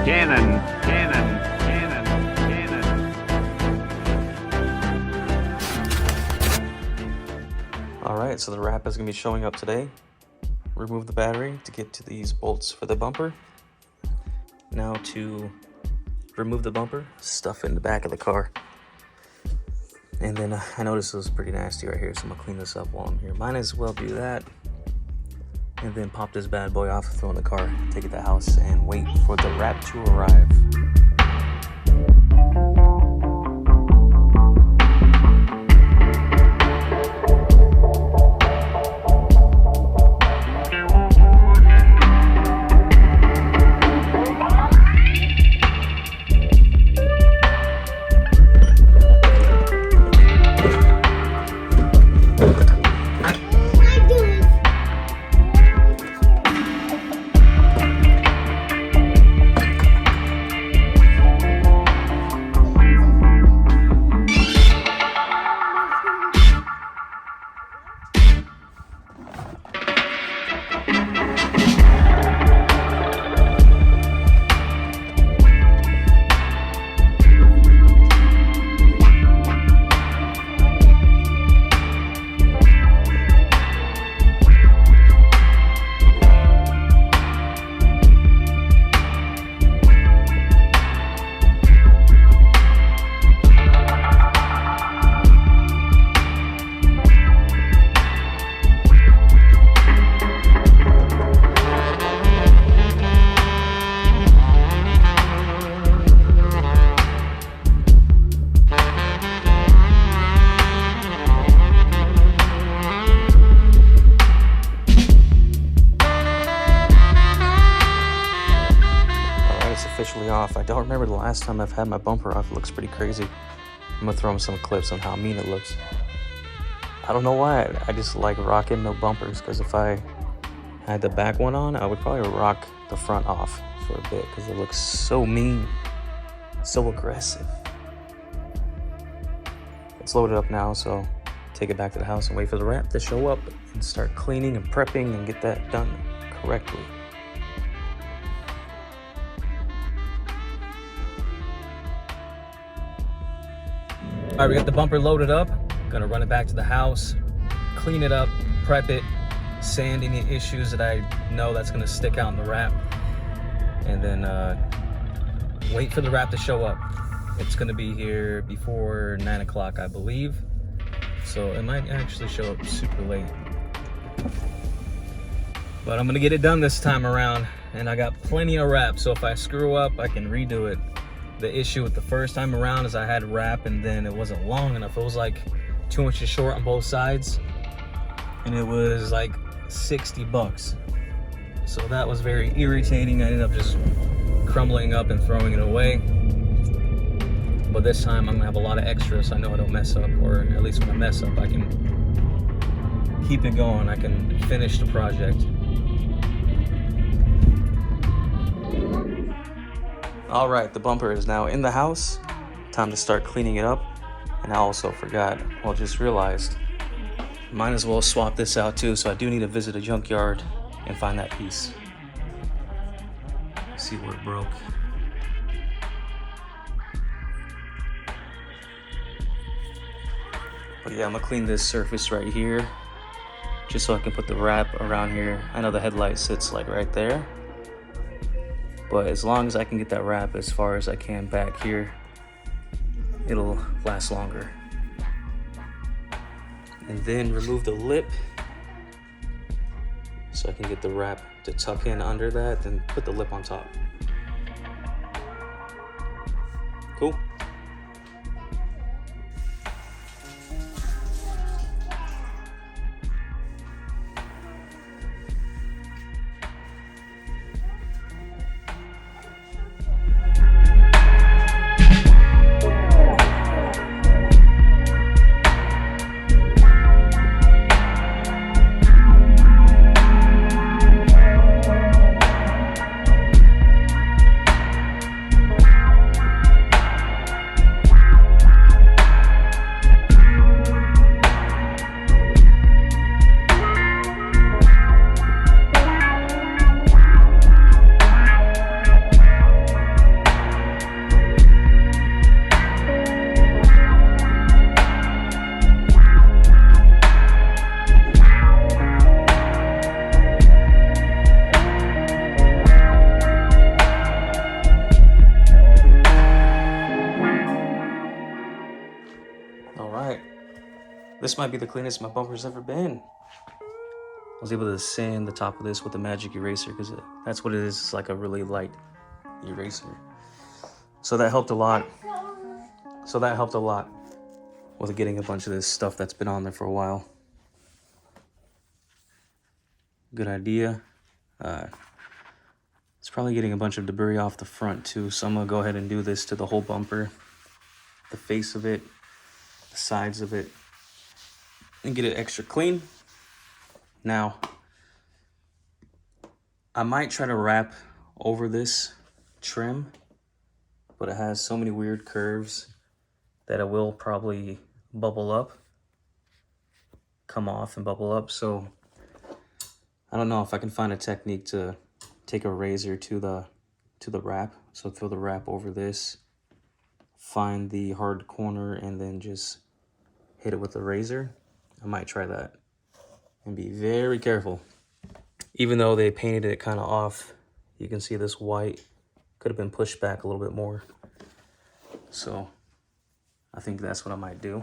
Cannon, cannon, cannon, cannon. Alright, so the wrap is going to be showing up today. Remove the battery to get to these bolts for the bumper. Now to remove the bumper, stuff it in the back of the car. And then I noticed it was pretty nasty right here, so I'm going to clean this up while I'm here. Might as well do that. And then pop this bad boy off, throw in the car, take it to the house, and wait for the wrap to arrive. Officially off. I don't remember the last time I've had my bumper off. It looks pretty crazy. I'm gonna throw in some clips on how mean it looks. I don't know why. I just like rocking no bumpers, because if I had the back one on, I would probably rock the front off for a bit because it looks so mean, so aggressive. It's loaded up now, so take it back to the house and wait for the wrap to show up and start cleaning and prepping and get that done correctly. All right, we got the bumper loaded up. Gonna run it back to the house, clean it up, prep it, sand any issues that I know that's gonna stick out in the wrap, and then wait for the wrap to show up. It's gonna be here before 9 o'clock, I believe. So it might actually show up super late. But I'm gonna get it done this time around, and I got plenty of wrap, so if I screw up, I can redo it. The issue with the first time around is I had wrap and then it wasn't long enough. It was like 2 inches short on both sides, and it was like 60 bucks. So that was very irritating. I ended up just crumbling up and throwing it away. But this time I'm gonna have a lot of extras, so I know I don't mess up, or at least when I mess up, I can keep it going. I can finish the project. All right, the bumper is now in the house. Time to start cleaning it up. And I also forgot, well, just realized, might as well swap this out too. So I do need to visit a junkyard and find that piece. See where it broke. But yeah, I'm gonna clean this surface right here, just so I can put the wrap around here. I know the headlight sits like right there, but as long as I can get that wrap as far as I can back here, it'll last longer. And then remove the lip so I can get the wrap to tuck in under that, then put the lip on top. Cool. This might be the cleanest my bumper's ever been. I was able to sand the top of this with a magic eraser because that's what it is. It's like a really light eraser. So that helped a lot. With getting a bunch of this stuff that's been on there for a while. Good idea. It's probably getting a bunch of debris off the front too, so I'm gonna go ahead and do this to the whole bumper, the face of it, the sides of it, and get it extra clean. Now, I might try to wrap over this trim, but it has so many weird curves that it will probably bubble up, come off and bubble up. So I don't know if I can find a technique to take a razor to the wrap. So throw the wrap over this, find the hard corner, and then just hit it with the razor. I might try that and be very careful. Even though they painted it kind of off, you can see this white could have been pushed back a little bit more. So I think that's what I might do.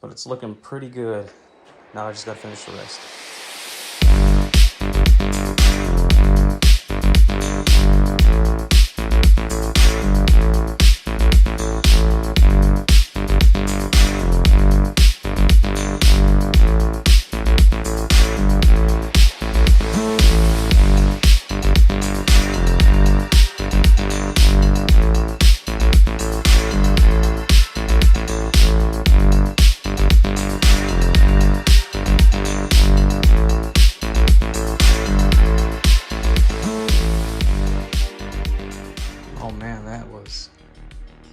But it's looking pretty good. Now I just gotta finish the rest.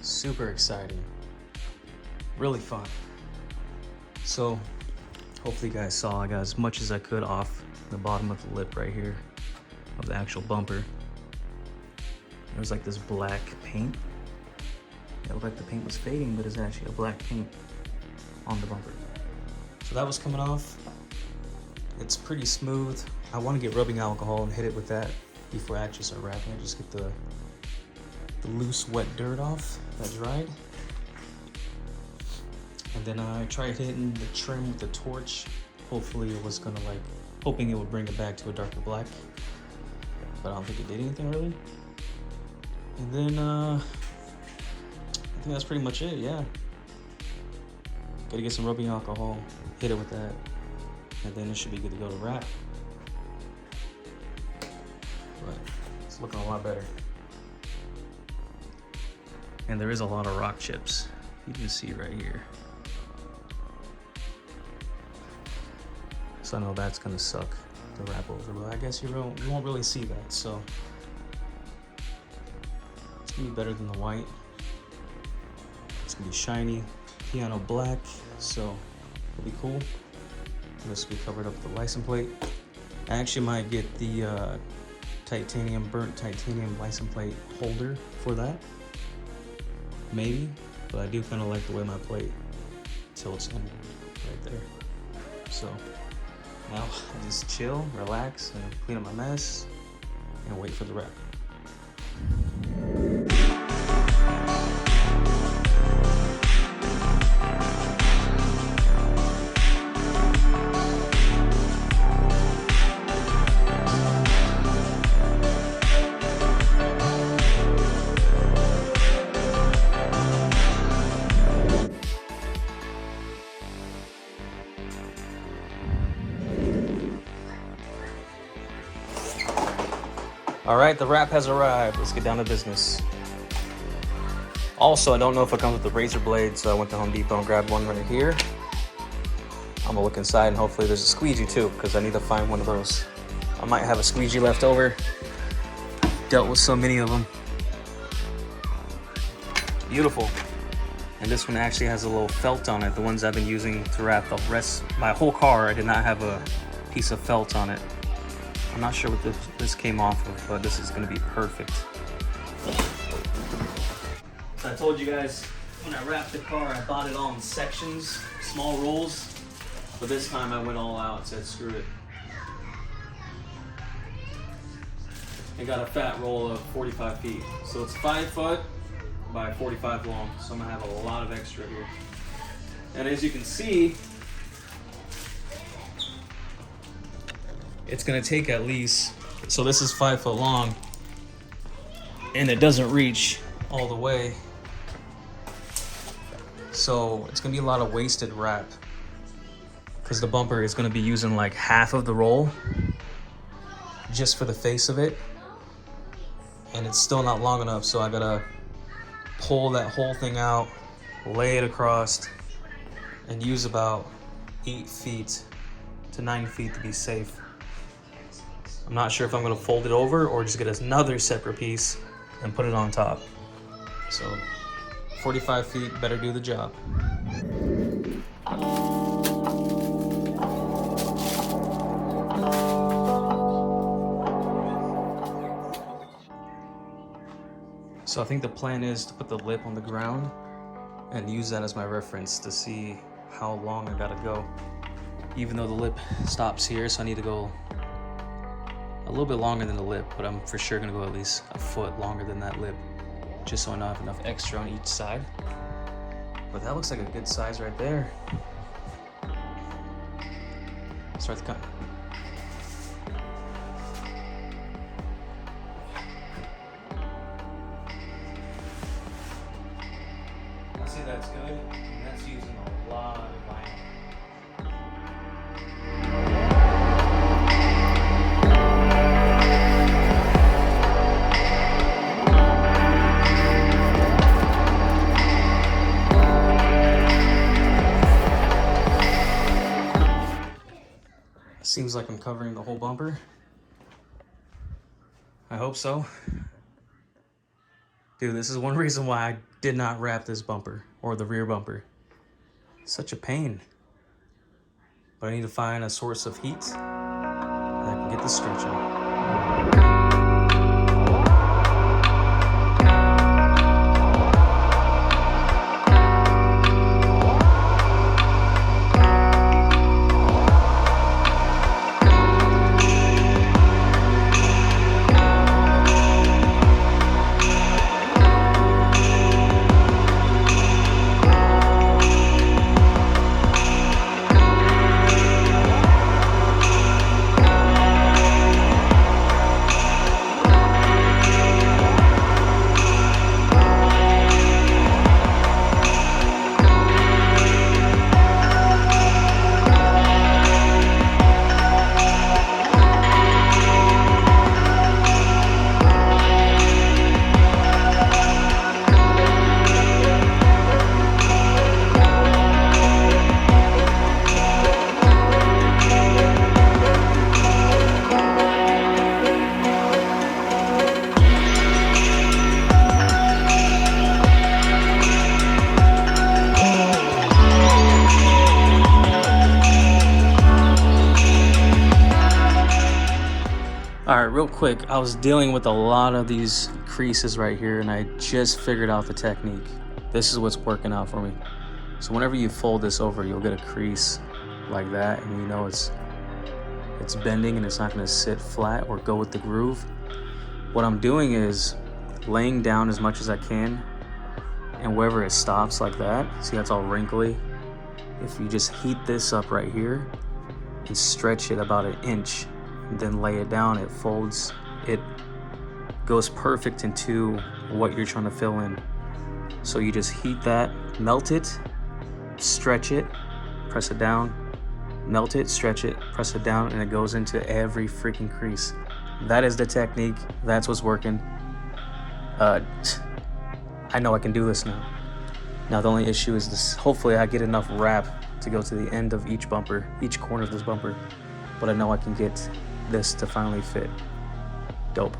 Super exciting, really fun. So hopefully you guys saw I got as much as I could off the bottom of the lip right here of the actual bumper. There's like this black paint. It looked like the paint was fading, but it's actually a black paint on the bumper. So that was coming off. It's pretty smooth. I want to get rubbing alcohol and hit it with that before I actually start wrapping it. Just get the loose wet dirt off that dried. And then I tried hitting the trim with the torch. Hopefully it was gonna hoping it would bring it back to a darker black, but I don't think it did anything really. And then I think that's pretty much it. Yeah, gotta get some rubbing alcohol, hit it with that, and then it should be good to go to wrap. But it's looking a lot better. And there is a lot of rock chips. You can see right here. So I know that's gonna suck to wrap over, but I guess you won't really see that. So it's gonna be better than the white. It's gonna be shiny, piano black, so it'll be cool. This will be covered up with the license plate. I actually might get the burnt titanium license plate holder for that. Maybe, but I do kind of like the way my plate tilts in right there. So now I just chill, relax, and clean up my mess, and wait for the wrap. All right, the wrap has arrived. Let's get down to business. Also, I don't know if it comes with the razor blade, so I went to Home Depot and grabbed one right here. I'm gonna look inside and hopefully there's a squeegee too, because I need to find one of those. I might have a squeegee left over. Dealt with so many of them. Beautiful. And this one actually has a little felt on it. The ones I've been using to wrap the rest, my whole car, I did not have a piece of felt on it. I'm not sure what this came off of, but this is gonna be perfect. So I told you guys when I wrapped the car, I bought it all in sections, small rolls, but this time I went all out and said, screw it. I got a fat roll of 45 feet. So it's 5 foot by 45 long. So I'm gonna have a lot of extra here. And as you can see, it's gonna take at least, so this is 5 foot long and it doesn't reach all the way. So it's gonna be a lot of wasted wrap because the bumper is gonna be using like half of the roll just for the face of it. And it's still not long enough, so I gotta pull that whole thing out, lay it across, and use about 8 feet to 9 feet to be safe. I'm not sure if I'm gonna fold it over or just get another separate piece and put it on top. So 45 feet better do the job. So I think the plan is to put the lip on the ground and use that as my reference to see how long I gotta go. Even though the lip stops here, so I need to go a little bit longer than the lip, but I'm for sure gonna go at least a foot longer than that lip, just so I don't have enough extra on each side. But that looks like a good size right there. Start the cut. I see that's good, and that's using a lot of vinyl. Seems like I'm covering the whole bumper. I hope so. Dude, this is one reason why I did not wrap this bumper or the rear bumper. Such a pain. But I need to find a source of heat that I can get this stretching. All right, real quick, I was dealing with a lot of these creases right here and I just figured out the technique. This is what's working out for me. So whenever you fold this over, you'll get a crease like that and you know it's bending and it's not gonna sit flat or go with the groove. What I'm doing is laying down as much as I can, and wherever it stops like that, see how it's all wrinkly? If you just heat this up right here and stretch it about 1 inch, then lay it down, it folds, it goes perfect into what you're trying to fill in. So you just heat that, melt it, stretch it, press it down, melt it, stretch it, press it down, and it goes into every freaking crease. That is the technique. That's what's working. I know I can do this now. Now the only issue is this, hopefully I get enough wrap to go to the end of each bumper, each corner of this bumper, but I know I can get this to finally fit. Dope.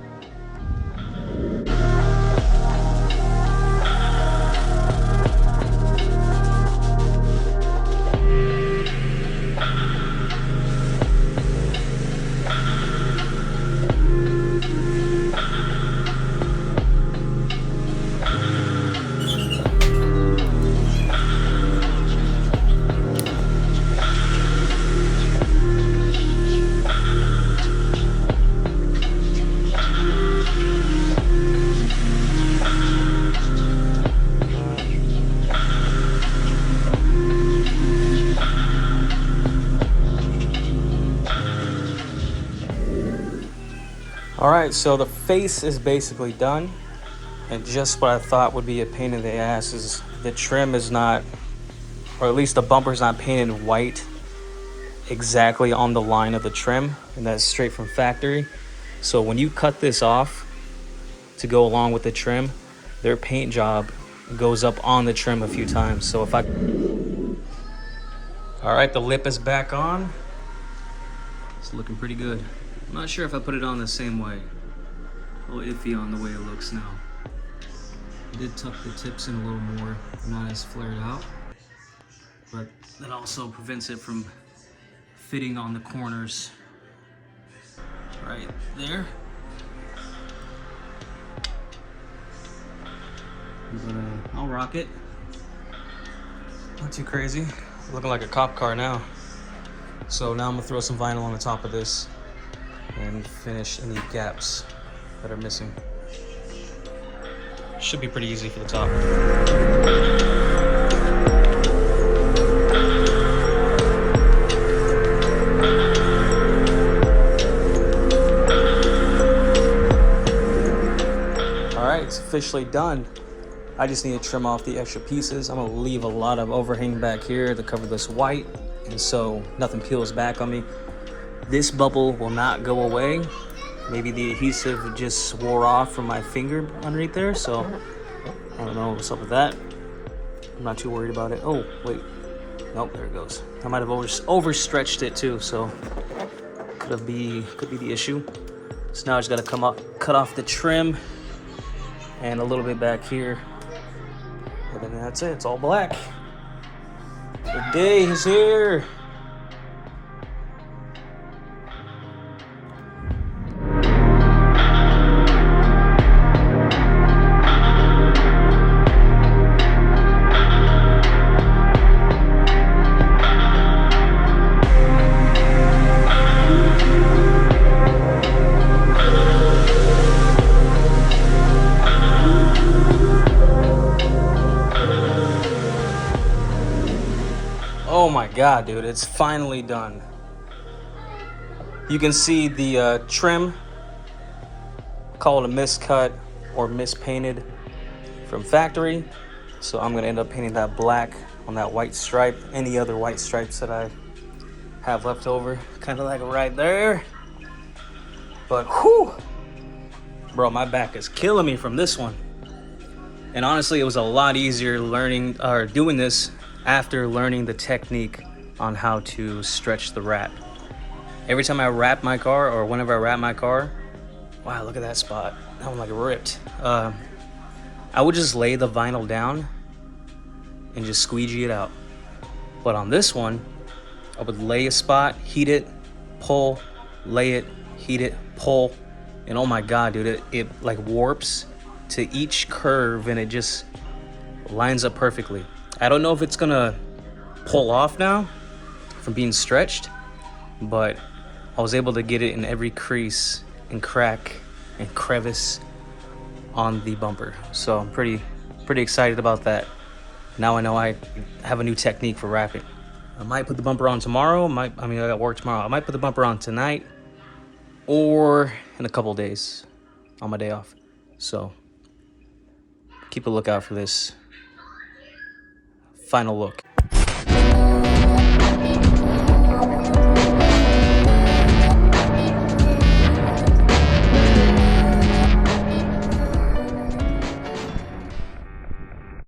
All right, so the face is basically done. And just what I thought would be a pain in the ass is the trim is not, or at least the bumper's not painted white exactly on the line of the trim, and that's straight from factory. So when you cut this off to go along with the trim, their paint job goes up on the trim a few times. So if I... All right, the lip is back on. It's looking pretty good. I'm not sure if I put it on the same way. A little iffy on the way it looks now. I did tuck the tips in a little more, not as flared out, but that also prevents it from fitting on the corners right there. But I'll rock it. Not too crazy. Looking like a cop car now. So now I'm gonna throw some vinyl on the top of this and finish any gaps that are missing. Should be pretty easy for the top. All right, it's officially done. I just need to trim off the extra pieces. I'm gonna leave a lot of overhang back here to cover this white, and so nothing peels back on me. This bubble will not go away. Maybe the adhesive just wore off from my finger underneath there, so I don't know what's up with that. I'm not too worried about it. Oh, wait. Nope, there it goes. I might have overstretched it too, so could be the issue. So now I just gotta cut off the trim and a little bit back here. And then that's it, it's all black. The day is here. Oh my God, dude, it's finally done. You can see the trim, call it a miscut or mispainted from factory. So I'm gonna end up painting that black on that white stripe, any other white stripes that I have left over, kind of like right there. But whew, bro, my back is killing me from this one. And honestly, it was a lot easier learning or doing this after learning the technique on how to stretch the wrap. Every time I wrap my car, or whenever I wrap my car, wow, look at that spot. That one like ripped. I would just lay the vinyl down and just squeegee it out. But on this one, I would lay a spot, heat it, pull, lay it, heat it, pull, and oh my God, dude, it like warps to each curve and it just lines up perfectly. I don't know if it's gonna pull off now from being stretched, but I was able to get it in every crease and crack and crevice on the bumper. So I'm pretty excited about that. Now I know I have a new technique for wrapping. I might put the bumper on tomorrow. I got work tomorrow. I might put the bumper on tonight or in a couple days on my day off. So keep a lookout for this final look.